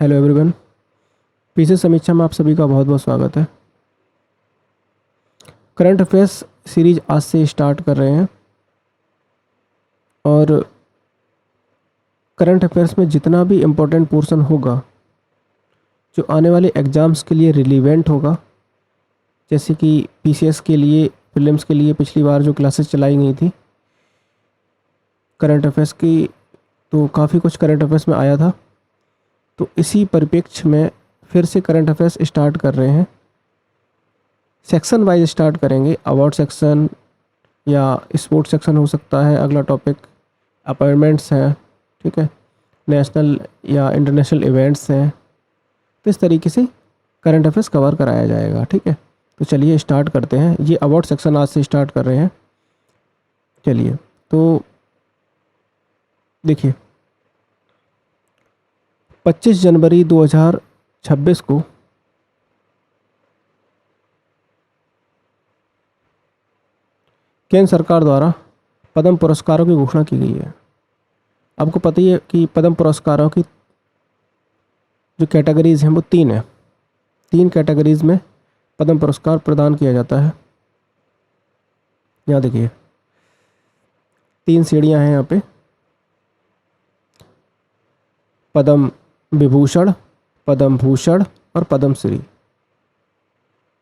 Hello everyone. पीछे समीक्षा में आप सभी का बहुत बहुत स्वागत है। करंट अफेयर्स सीरीज आज से स्टार्ट कर रहे हैं और करंट अफेयर्स में जितना भी इम्पोर्टेंट पोर्शन होगा जो आने वाले एग्ज़ाम्स के लिए रिलीवेंट होगा, जैसे कि पीसीएस के लिए, प्रीलिम्स के लिए पिछली बार जो क्लासेस चलाई गई थी करंट अफेयर्स की, तो काफ़ी कुछ करंट अफेयर्स में आया था। तो इसी परिप्रेक्ष्य में फिर से करंट अफेयर्स स्टार्ट कर रहे हैं। सेक्शन वाइज स्टार्ट करेंगे। अवार्ड सेक्शन या स्पोर्ट्स सेक्शन हो सकता है अगला टॉपिक, अपॉइंटमेंट्स हैं, ठीक है, नेशनल या इंटरनेशनल इवेंट्स हैं। तो इस तरीके से करंट अफेयर्स कवर कराया जाएगा, ठीक है। तो चलिए स्टार्ट करते हैं। ये अवार्ड सेक्शन आज से स्टार्ट कर रहे हैं। चलिए तो देखिए, 25 जनवरी 2026 को केंद्र सरकार द्वारा पद्म पुरस्कारों की घोषणा की गई है। आपको पता ही है कि पद्म पुरस्कारों की जो कैटेगरीज हैं वो तीन है। तीन कैटेगरीज में पद्म पुरस्कार प्रदान किया जाता है। यहाँ देखिए, तीन सीढ़ियाँ हैं यहाँ पे। पद्म विभूषण, पद्म भूषण और पद्म श्री,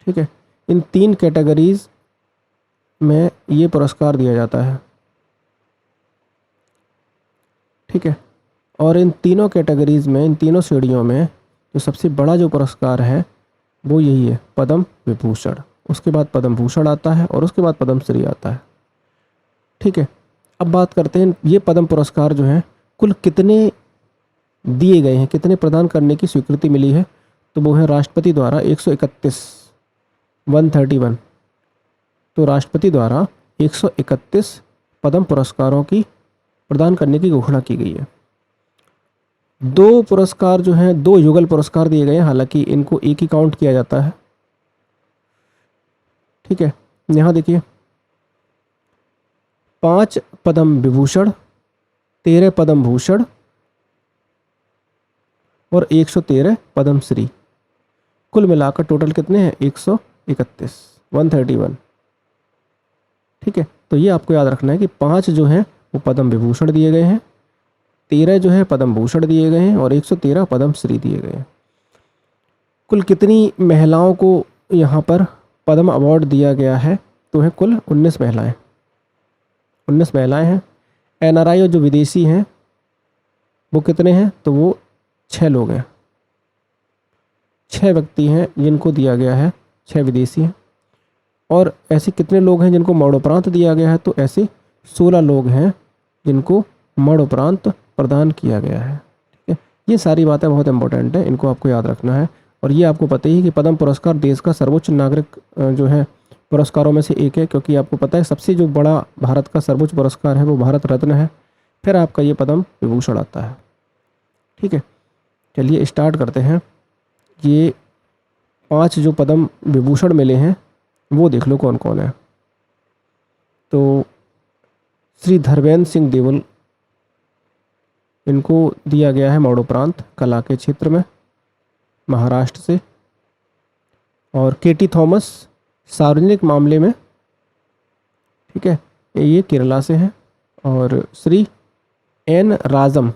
ठीक है। इन तीन कैटेगरीज में ये पुरस्कार दिया जाता है, ठीक है। और इन तीनों कैटेगरीज में, इन तीनों श्रेणियों में जो सबसे बड़ा जो पुरस्कार है वो यही है, पद्म विभूषण। उसके बाद पद्म भूषण आता है और उसके बाद पद्म श्री आता है, ठीक है। अब बात करते हैं ये पद्म पुरस्कार जो हैं कुल कितने दिए गए हैं, कितने प्रदान करने की स्वीकृति मिली है। तो वो है राष्ट्रपति द्वारा 131, 131। तो राष्ट्रपति द्वारा 131 पद्म पुरस्कारों की प्रदान करने की घोषणा की गई है। दो पुरस्कार जो हैं, दो युगल पुरस्कार दिए गए हैं, हालांकि इनको एक ही काउंट किया जाता है, ठीक है। यहाँ देखिए, 5 पद्म विभूषण, 13 पद्म भूषण और 113 पद्म श्री। कुल मिलाकर टोटल कितने हैं? 131, 131, ठीक है। तो ये आपको याद रखना है कि 5 जो हैं वो पद्म विभूषण दिए गए हैं, 13 जो है पद्म भूषण दिए गए हैं और 113 पद्म श्री दिए गए हैं। कुल कितनी महिलाओं को यहाँ पर पद्म अवार्ड दिया गया है? तो है कुल 19 महिलाएं। 19 महिलाएं हैं। एनआरआई और जो विदेशी हैं वो कितने हैं? तो वो 6 लोग हैं। 6 व्यक्ति हैं जिनको दिया गया है, 6 विदेशी हैं। और ऐसे कितने लोग हैं जिनको मरणोपरांत दिया गया है? तो ऐसे 16 लोग हैं जिनको मरणोपरांत प्रदान किया गया है, ठीक है। ये सारी बातें बहुत इंपॉर्टेंट है, इनको आपको याद रखना है। और ये आपको पता ही है कि पद्म पुरस्कार देश का सर्वोच्च नागरिक जो है पुरस्कारों में से एक है, क्योंकि आपको पता है सबसे जो बड़ा भारत का सर्वोच्च पुरस्कार है वो भारत रत्न है, फिर आपका ये पद्म विभूषण आता है, ठीक है। चलिए स्टार्ट करते हैं। ये 5 जो पद्म विभूषण मिले हैं वो देख लो कौन कौन है। तो श्री धर्मेंद्र सिंह देवल, इनको दिया गया है मरणोपरांत कला के क्षेत्र में, महाराष्ट्र से। और केटी थॉमस सार्वजनिक मामले में, ठीक है, ये केरला से हैं। और श्री एन राजम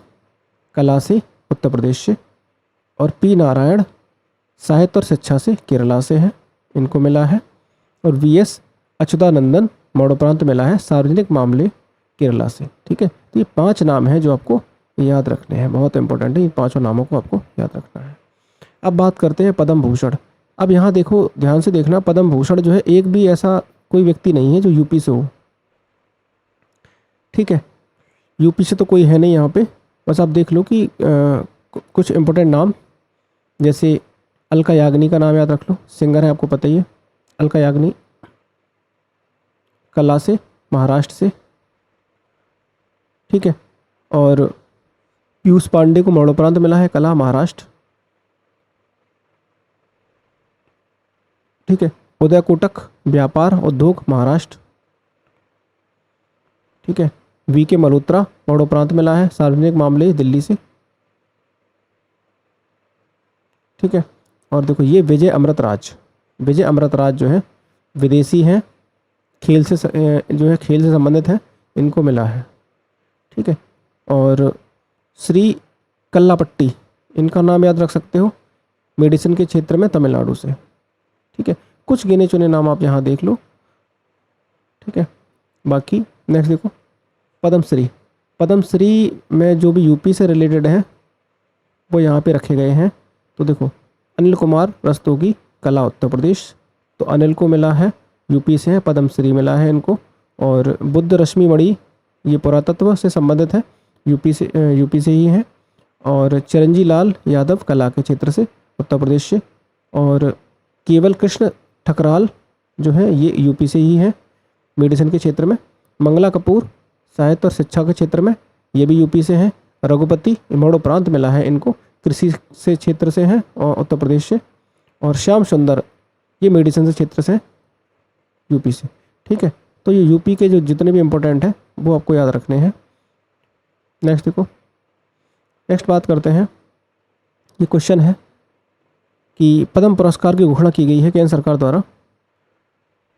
कला से, उत्तर प्रदेश से। और पी नारायण साहित्य और शिक्षा से, केरला से हैं, इनको मिला है। और वीएस अच्युतानंदन मरणोपरांत मिला है सार्वजनिक मामले, केरला से, ठीक है। तो ये 5 नाम हैं जो आपको याद रखने हैं, बहुत इंपॉर्टेंट है। इन 5 नामों को आपको याद रखना है। अब बात करते हैं पद्म भूषण। अब यहाँ देखो, ध्यान से देखना, पद्म भूषण जो है एक भी ऐसा कोई व्यक्ति नहीं है जो यूपी से हो, ठीक है। यूपी से तो कोई है नहीं यहाँ पे। बस आप देख लो कि कुछ इंपॉर्टेंट नाम, जैसे अलका याग्निक का नाम याद रख लो, सिंगर है, आपको पता ही है। अलका याग्निक कला से, महाराष्ट्र से, ठीक है। और पीयूष पांडे को मरणोपरांत मिला है, कला, महाराष्ट्र, ठीक है। उदय कोटक व्यापार उद्योग, महाराष्ट्र, ठीक है। वी के मल्होत्रा मरणोपरांत मिला है सार्वजनिक मामले, दिल्ली से। ठीक है। और देखो ये विजय अमृतराज, विजय अमृतराज जो है विदेशी हैं, खेल से जो है खेल से संबंधित है, इनको मिला है, ठीक है। और श्री कल्लापट्टी, इनका नाम याद रख सकते हो, मेडिसिन के क्षेत्र में तमिलनाडु से, ठीक है। कुछ गिने चुने नाम आप यहाँ देख लो, ठीक है। बाकी नेक्स्ट देखो पद्मश्री, पद्मश्री में जो भी यूपी से रिलेटेड है वो यहाँ पे रखे गए हैं। तो देखो अनिल कुमार रस्तोगी, कला उत्तर प्रदेश, तो अनिल को मिला है, यूपी से है, पद्मश्री मिला है इनको। और बुद्ध रश्मि मणि, ये पुरातत्व से संबंधित है, यूपी से ही है। और चिरंजी लाल यादव, कला के क्षेत्र से, उत्तर प्रदेश से। और केवल कृष्ण ठकराल जो है ये यूपी से ही है, मेडिसिन के क्षेत्र में। मंगला कपूर साहित्य और शिक्षा के क्षेत्र में, ये भी यूपी से हैं। रघुपति मरणोपरांत मिला है इनको, कृषि से क्षेत्र से हैं और उत्तर प्रदेश से। और श्याम सुंदर ये मेडिसिन से क्षेत्र से, यूपी से, ठीक है। तो ये यूपी के जो जितने भी इम्पोर्टेंट हैं वो आपको याद रखने हैं। नेक्स्ट देखो, नेक्स्ट बात करते हैं, ये क्वेश्चन है कि पद्म पुरस्कार की घोषणा की गई है केंद्र सरकार द्वारा,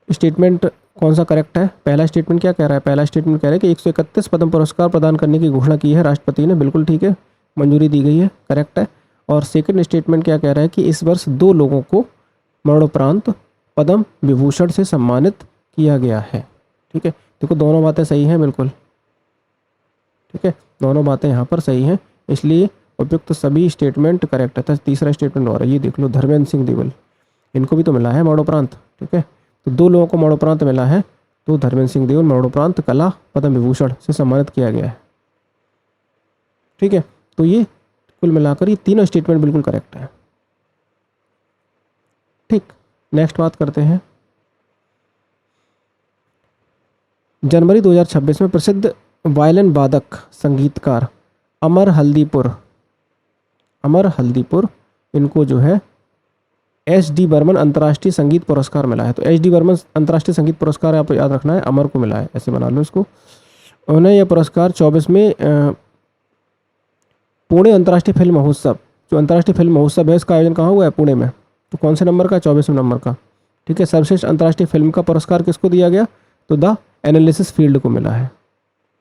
स्टेटमेंट कौन सा करेक्ट है। पहला स्टेटमेंट क्या कह रहा है, पहला स्टेटमेंट कह रहा है कि 131 पद्म पुरस्कार प्रदान करने की घोषणा की है राष्ट्रपति ने, बिल्कुल ठीक है, मंजूरी दी गई है, करेक्ट है। और सेकंड स्टेटमेंट क्या कह रहा है कि इस वर्ष 2 लोगों को मरणोपरांत पद्म विभूषण से सम्मानित किया गया है, ठीक है। देखो दोनों बातें सही हैं, बिल्कुल ठीक है, दोनों बातें यहाँ पर सही हैं, इसलिए उपयुक्त सभी स्टेटमेंट करेक्ट है। तो तीसरा स्टेटमेंट और ये देख लो, धर्मेंद्र सिंह देवल, इनको भी तो मिला है मरणोपरांत, ठीक है। तो 2 लोगों को मरणोपरांत मिला है, तो धर्मेंद्र सिंह देवल मरणोपरांत कला पद्म विभूषण से सम्मानित किया गया है, ठीक है। तो ये कुल मिलाकर ये तीनों स्टेटमेंट बिल्कुल करेक्ट है, ठीक। नेक्स्ट बात करते हैं, जनवरी 2026 में प्रसिद्ध वायलिन वादक संगीतकार अमर हल्दीपुर इनको जो है एच.डी. बर्मन अंतर्राष्ट्रीय संगीत पुरस्कार मिला है। तो एच.डी. बर्मन अंतर्राष्ट्रीय संगीत पुरस्कार आपको याद रखना है, अमर को मिला है, ऐसे बना लो इसको। उन्हें यह पुरस्कार 24 में पुणे अंतर्राष्ट्रीय फिल्म महोत्सव, जो अंतर्राष्ट्रीय फिल्म महोत्सव है इसका आयोजन कहाँ हुआ है, पुणे में। तो कौन से नंबर का, 24वें नंबर का, ठीक है। सर्वश्रेष्ठ अंतर्राष्ट्रीय फिल्म का पुरस्कार किसको दिया गया, तो द एनालिसिस फील्ड को मिला है,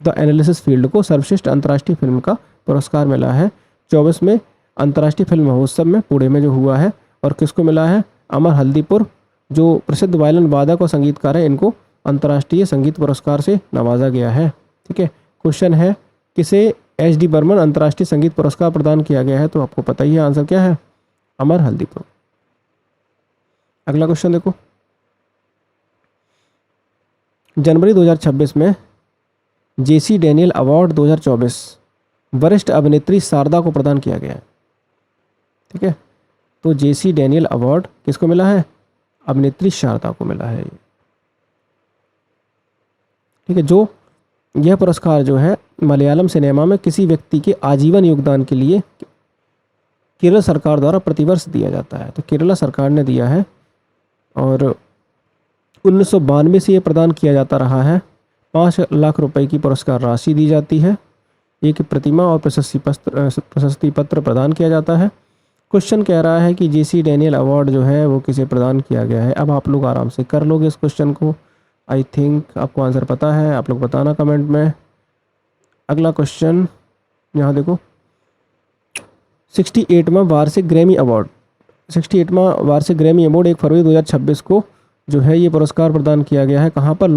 द एनालिसिस फील्ड को सर्वश्रेष्ठ अंतर्राष्ट्रीय फिल्म का पुरस्कार मिला है 24 में अंतर्राष्ट्रीय फिल्म महोत्सव में पुणे में जो हुआ है। और किसको मिला है, अमर हल्दीपुर, जो प्रसिद्ध वायलिन वादक और संगीतकार है, इनको अंतर्राष्ट्रीय संगीत पुरस्कार से नवाजा गया है, ठीक है। क्वेश्चन है किसे एच.डी. बर्मन अंतर्राष्ट्रीय संगीत पुरस्कार प्रदान किया गया है, तो आपको पता ही है आंसर क्या है, अमर हल्दीपुर। अगला क्वेश्चन देखो, जनवरी 2026 में जेसी डैनियल अवार्ड 2024 वरिष्ठ अभिनेत्री शारदा को प्रदान किया गया है, ठीक है। तो जेसी डैनियल अवार्ड किसको मिला है, अभिनेत्री शारदा को मिला है, ठीक है। जो यह पुरस्कार जो है मलयालम सिनेमा में किसी व्यक्ति के आजीवन योगदान के लिए केरल सरकार द्वारा प्रतिवर्ष दिया जाता है। तो केरला सरकार ने दिया है और 1992 से ये प्रदान किया जाता रहा है। 5 लाख रुपए की पुरस्कार राशि दी जाती है, एक प्रतिमा और प्रशस्ति पत्र प्रदान किया जाता है। क्वेश्चन कह रहा है कि जेसी डैनियल अवार्ड जो है वो किसे प्रदान किया गया है। अब आप लोग आराम से कर लोगे इस क्वेश्चन को, आई थिंक आपको आंसर पता है, आप लोग बताना कमेंट में। अगला क्वेश्चन यहाँ देखो, 68वां वार्षिक ग्रैमी अवार्ड, 68वां वार्षिक ग्रैमी अवार्ड 1 फरवरी 2026 को जो है ये पुरस्कार प्रदान किया गया है, कहाँ पर,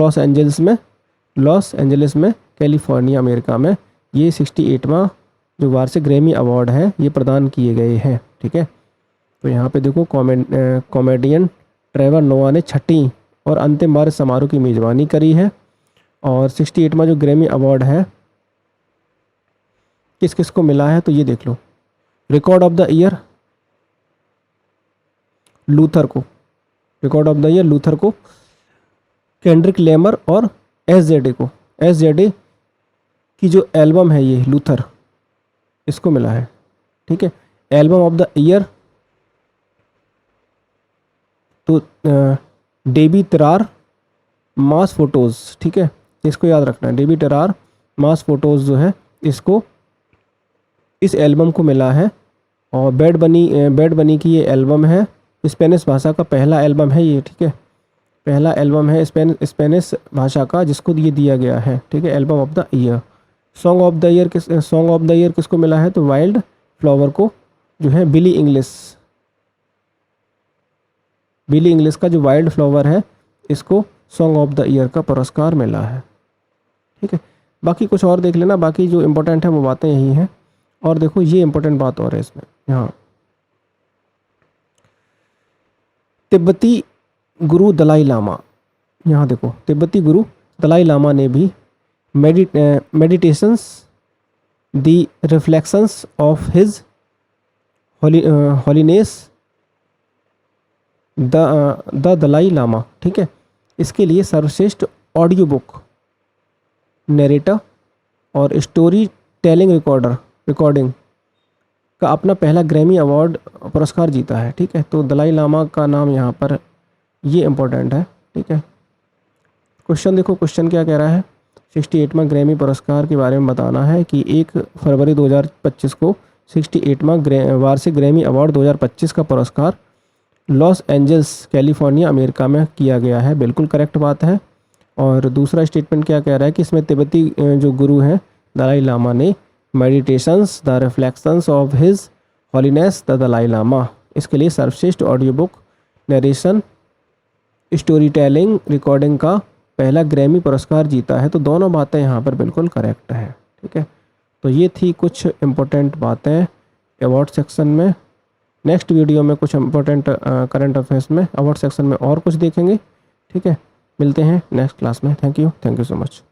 लॉस एंजलिस में कैलिफोर्निया अमेरिका में ये 68वां जो वार्षिक ग्रैमी अवार्ड है ये प्रदान किए गए हैं, ठीक है। तो यहाँ पे देखो कॉमेडियन ट्रेवर नोआ ने छठी और अंतिम बार समारोह की मेज़बानी करी है। और 68वां जो ग्रैमी अवार्ड है किस किस को मिला है, तो ये देख लो, record of the year Luther को, केंड्रिक लेमर और एस.जे.डे की जो एल्बम है ये लूथर, इसको मिला है, ठीक है। एल्बम ऑफ द ईयर तो डेबी टेरार मास फोटोज़, ठीक है, इसको याद रखना है, डेबी टेरार मास फोटोज़ जो है इसको, इस एल्बम को मिला है और बैड बनी की ये एल्बम है, स्पेनिश भाषा का पहला एल्बम है ये, ठीक है, पहला एल्बम है स्पेनिश भाषा का जिसको ये दिया गया है, ठीक है, album of the year. Song of the year किसको मिला है, तो वाइल्ड फ्लावर को जो है बिली इंग्लिश का जो वाइल्ड फ्लावर है इसको सॉन्ग ऑफ द ईयर का पुरस्कार मिला है, ठीक है। बाकी कुछ और देख लेना, बाकी जो इम्पोर्टेंट है वो बातें यही हैं। और देखो ये इम्पोर्टेंट बात और है इसमें, यहाँ तिब्बती गुरु दलाई लामा, यहाँ देखो तिब्बती गुरु दलाई लामा ने भी meditations the reflections of his holiness the Dalai Lama, ठीक है, इसके लिए सर्वश्रेष्ठ ऑडियो बुक, नरेटर और स्टोरी टेलिंग रिकॉर्डिंग का अपना पहला ग्रैमी अवार्ड पुरस्कार जीता है, ठीक है। तो दलाई लामा का नाम यहाँ पर ये इम्पोर्टेंट है, ठीक है। क्वेश्चन देखो, क्वेश्चन क्या कह रहा है, 68वां ग्रैमी पुरस्कार के बारे में बताना है कि 1 फरवरी 2025 को 68वां वार्षिक ग्रैमी अवार्ड 2025 का पुरस्कार लॉस एंजल्स कैलिफोर्निया अमेरिका में किया गया है, बिल्कुल करेक्ट बात है। और दूसरा स्टेटमेंट क्या कह रहा है कि इसमें तिब्बती जो गुरु हैं दलाई लामा ने meditations the reflections of his holiness the Dalai Lama, इसके लिए सर्वश्रेष्ठ audio book, narration, story telling, recording का पहला ग्रैमी पुरस्कार जीता है। तो दोनों बातें यहाँ पर बिल्कुल करेक्ट है, ठीक है। तो ये थी कुछ इम्पोर्टेंट बातें अवार्ड सेक्शन में। नेक्स्ट वीडियो में कुछ इम्पोर्टेंट करंट अफेयर्स में अवार्ड सेक्शन में और कुछ देखेंगे, ठीक है। मिलते हैं नेक्स्ट क्लास में। Thank you so much.